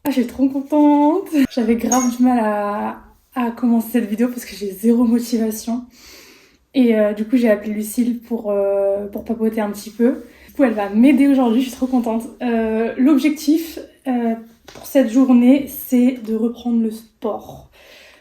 Je suis trop contente. J'avais grave du mal à commencer cette vidéo parce que j'ai zéro motivation. Et du coup, j'ai appelé Lucille pour papoter un petit peu. Du coup, elle va m'aider aujourd'hui, je suis trop contente. L'objectif pour cette journée, c'est de reprendre le sport.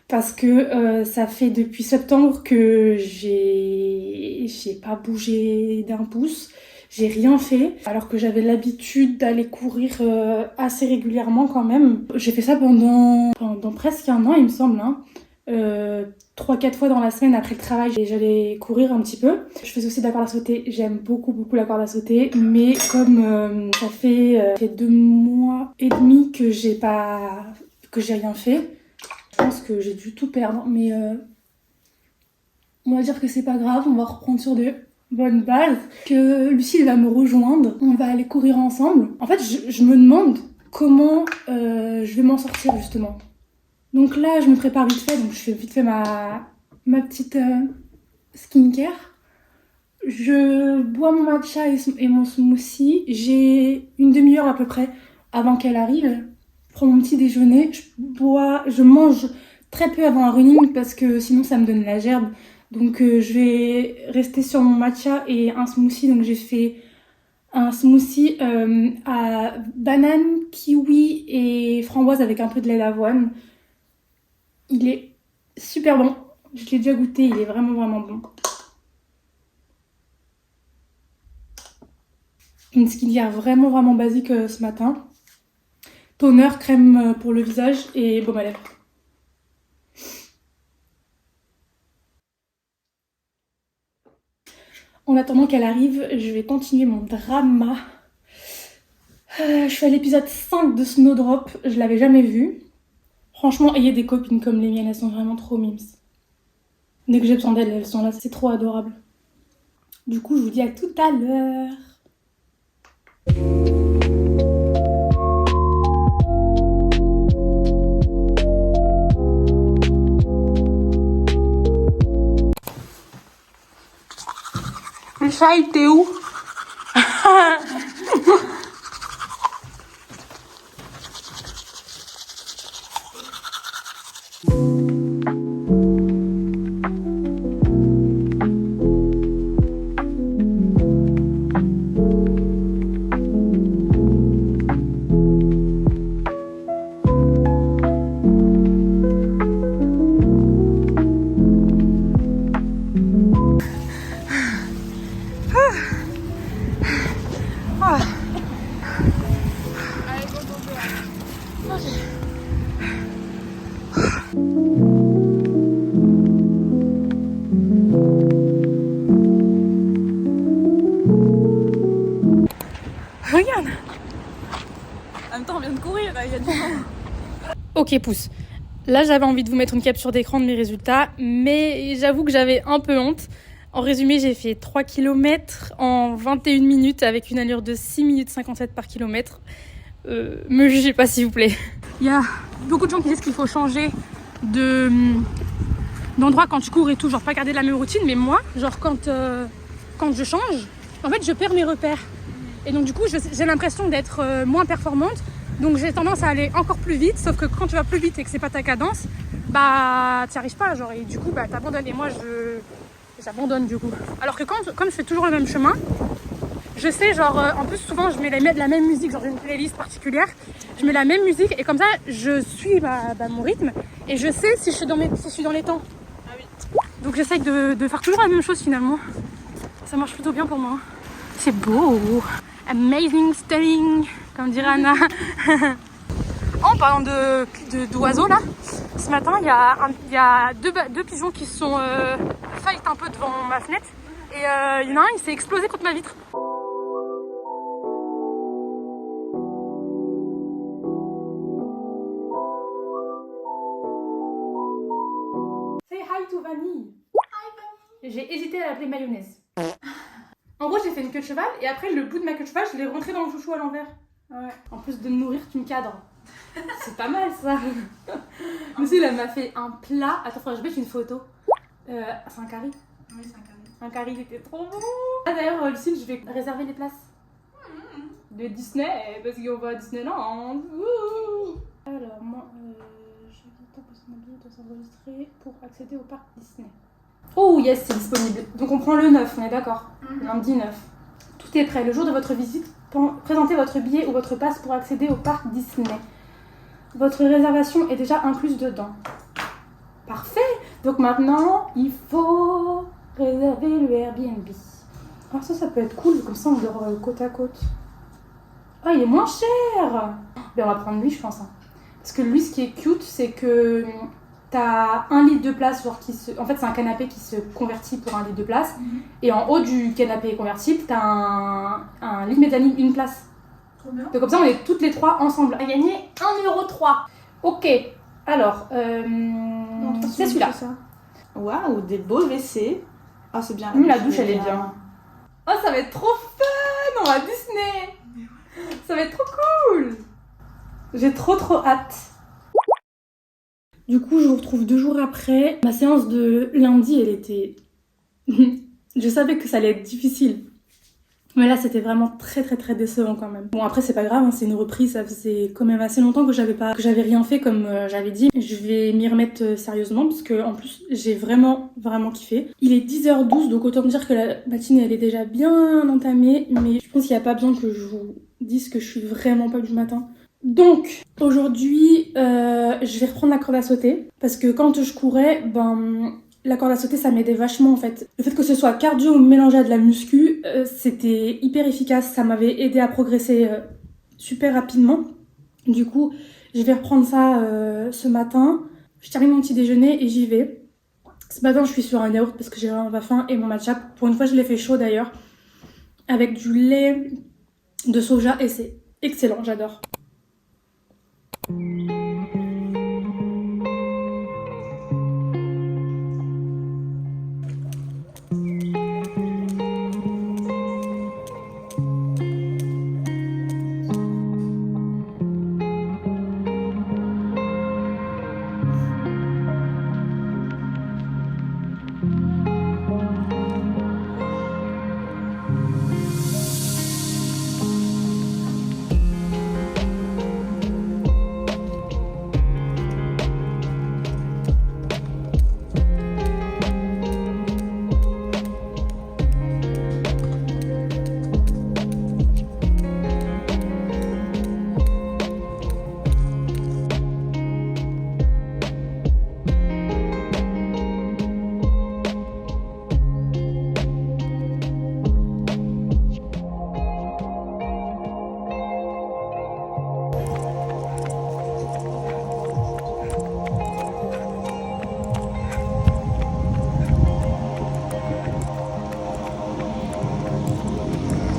Parce que ça fait depuis septembre que j'ai pas bougé d'un pouce. J'ai rien fait, alors que j'avais l'habitude d'aller courir assez régulièrement quand même. J'ai fait ça pendant presque un an, il me semble. 3-4 fois dans la semaine après le travail, j'allais courir un petit peu. Je faisais aussi de la corde à sauter. J'aime beaucoup la corde à sauter. Mais comme ça fait 2 mois et demi que j'ai rien fait, je pense que j'ai dû tout perdre. Mais on va dire que c'est pas grave, on va reprendre sur des bonnes bases. Que Lucille va me rejoindre, on va aller courir ensemble. En fait, je me demande comment je vais m'en sortir justement. Donc là, je me prépare vite fait, donc je fais vite fait ma petite skincare. Je bois mon matcha et mon smoothie. J'ai une demi-heure à peu près avant qu'elle arrive. Je prends mon petit déjeuner. Je mange très peu avant un running parce que sinon ça me donne la gerbe. Donc je vais rester sur mon matcha et un smoothie. Donc j'ai fait un smoothie à banane, kiwi et framboise avec un peu de lait d'avoine. Il est super bon. Je l'ai déjà goûté, il est vraiment bon. Une skincare vraiment basique ce matin. Toner, crème pour le visage et baume à lèvres. En attendant qu'elle arrive, je vais continuer mon drama. Je suis à l'épisode 5 de Snowdrop, je l'avais jamais vu. Franchement, ayez des copines comme les miennes, elles sont vraiment trop mimes. Dès que j'ai besoin d'elles, elles sont là, c'est trop adorable. Du coup, je vous dis à tout à l'heure. Le chat, il était où? Regarde. En même temps, on vient de courir, il y a du temps. Ok, pouce. Là, j'avais envie de vous mettre une capture d'écran de mes résultats, mais j'avoue que j'avais un peu honte. En résumé, j'ai fait 3 km en 21 minutes avec une allure de 6 minutes 57 par kilomètre. Me jugez pas, s'il vous plaît. Il y a beaucoup de gens qui disent qu'il faut changer d'endroit quand tu cours et tout, genre pas garder la même routine, mais moi, genre quand je change, en fait, je perds mes repères. Et donc du coup, j'ai l'impression d'être moins performante. Donc j'ai tendance à aller encore plus vite, sauf que quand tu vas plus vite et que c'est pas ta cadence, bah t'y arrives pas, genre, et du coup bah t'abandonnes. Et moi j'abandonne du coup. Alors que comme je fais toujours le même chemin, je sais, genre en plus souvent je mets la même musique, genre j'ai une playlist particulière, je mets la même musique et comme ça je suis mon rythme et je sais si je suis dans les temps. Ah oui. Donc j'essaye de faire toujours la même chose finalement. Ça marche plutôt bien pour moi. C'est beau. Amazing, stunning, comme dirait Anna. En parlant d'oiseaux là, ce matin il y a deux pigeons qui sont fight un peu devant ma fenêtre et il y en a un, il s'est explosé contre ma vitre. Say hi to Vanille. Hi Vanille. J'ai hésité à l'appeler mayonnaise. En gros, j'ai fait une queue de cheval et après le bout de ma queue de cheval, je l'ai rentré dans le chouchou à l'envers. Ouais. En plus de me nourrir, tu me cadres. C'est pas mal ça. Monsieur, elle m'a fait un plat. Attends, faut que je mette une photo. C'est un curry. Oui, c'est un carré. Un curry, il était trop bon. Ah, d'ailleurs, Lucille, je vais réserver les places de Disney parce qu'on va à Disneyland. Ouh. Alors, moi, je dis tant que son habillé doit s'enregistrer pour accéder au parc Disney. Oh yes, c'est disponible. Donc on prend le 9, on est d'accord. Lundi 9. Tout est prêt. Le jour de votre visite, présentez votre billet ou votre passe pour accéder au parc Disney. Votre réservation est déjà incluse dedans. Parfait. Donc maintenant, il faut réserver le Airbnb. Alors ça peut être cool, comme ça on dort côte à côte. Ah, il est moins cher. Ben, on va prendre lui, je pense. Hein. Parce que lui, ce qui est cute, c'est que t'as 1 litre de place, genre en fait, c'est un canapé qui se convertit pour 1 litre de place. Et en haut du canapé convertible, t'as un lit mezzanine, une place. Trop bien. Donc comme ça, on est toutes les 3 ensemble. À gagner 1,3 €. Ok. Alors, c'est celui-là. Waouh, des beaux WC. Ah, c'est bien. La douche, elle est bien. Oh, ça va être trop fun. On va à Disney. Ça va être trop cool. J'ai trop hâte. Du coup, je vous retrouve 2 jours après. Ma séance de lundi, elle était... Je savais que ça allait être difficile. Mais là, c'était vraiment très décevant quand même. Bon, après, c'est pas grave, hein, c'est une reprise. Ça faisait quand même assez longtemps que j'avais rien fait comme j'avais dit. Je vais m'y remettre sérieusement parce que en plus, j'ai vraiment kiffé. Il est 10h12, donc autant dire que la matinée, elle est déjà bien entamée. Mais je pense qu'il n'y a pas besoin que je vous dise que je suis vraiment pas du matin. Donc, aujourd'hui, je vais reprendre la corde à sauter. Parce que quand je courais, la corde à sauter, ça m'aidait vachement en fait. Le fait que ce soit cardio mélangé à de la muscu, c'était hyper efficace. Ça m'avait aidé à progresser super rapidement. Du coup, je vais reprendre ça ce matin. Je termine mon petit déjeuner et j'y vais. Ce matin, je suis sur un yaourt parce que j'ai vraiment pas faim et mon matcha. Pour une fois, je l'ai fait chaud d'ailleurs. Avec du lait de soja et c'est excellent, j'adore.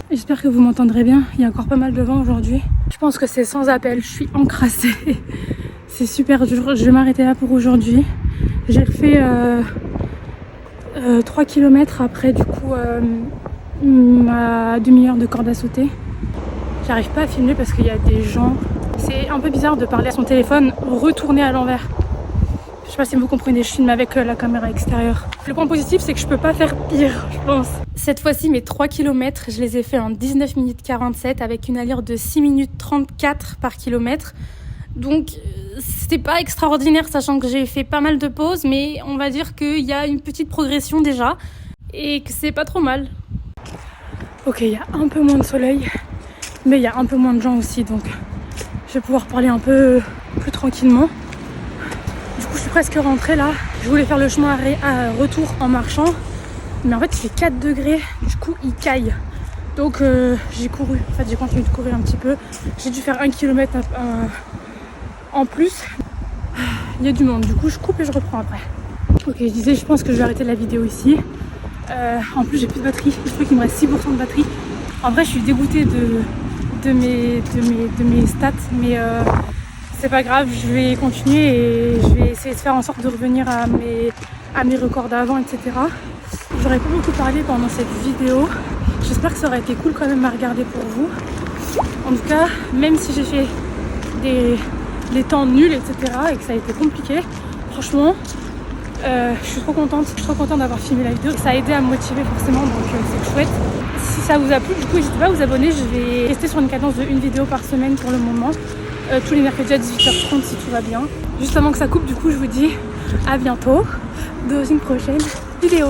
J'espère que vous m'entendrez bien, il y a encore pas mal de vent aujourd'hui. Je pense que c'est sans appel, je suis encrassée. C'est super dur, je vais m'arrêter là pour aujourd'hui. J'ai refait 3 km après du coup ma demi-heure de corde à sauter. J'arrive pas à filmer parce qu'il y a des gens. C'est un peu bizarre de parler à son téléphone retourné à l'envers. Je sais pas si vous comprenez, je filme avec la caméra extérieure. Le point positif, c'est que je peux pas faire pire, je pense. Cette fois-ci, mes 3 km, je les ai fait en 19 minutes 47 avec une allure de 6 minutes 34 par kilomètre. Donc, c'était pas extraordinaire, sachant que j'ai fait pas mal de pauses, mais on va dire qu'il y a une petite progression déjà et que c'est pas trop mal. Ok, il y a un peu moins de soleil, mais il y a un peu moins de gens aussi, donc je vais pouvoir parler un peu plus tranquillement. Du coup, je suis presque rentrée là. Je voulais faire le chemin à retour en marchant. Mais en fait, il fait 4 degrés. Du coup, il caille. Donc, j'ai couru. En fait, j'ai continué de courir un petit peu. J'ai dû faire 1 km en plus. Il y a du monde. Du coup, je coupe et je reprends après. Ok, je disais, je pense que je vais arrêter la vidéo ici. En plus, j'ai plus de batterie. Je crois qu'il me reste 6% de batterie. En vrai, je suis dégoûtée de mes stats. Mais... c'est pas grave, je vais continuer et je vais essayer de faire en sorte de revenir à mes records d'avant, etc. J'aurais pas beaucoup parlé pendant cette vidéo. J'espère que ça aurait été cool quand même à regarder pour vous. En tout cas, même si j'ai fait des temps nuls, etc. et que ça a été compliqué, franchement, je suis trop contente. Je suis trop contente d'avoir filmé la vidéo. Ça a aidé à me motiver forcément, donc c'est chouette. Si ça vous a plu, du coup, n'hésitez pas à vous abonner. Je vais rester sur une cadence de 1 vidéo par semaine pour le moment. tous les mercredis à 18h30 si tout va bien. Juste avant que ça coupe, du coup je vous dis à bientôt dans une prochaine vidéo.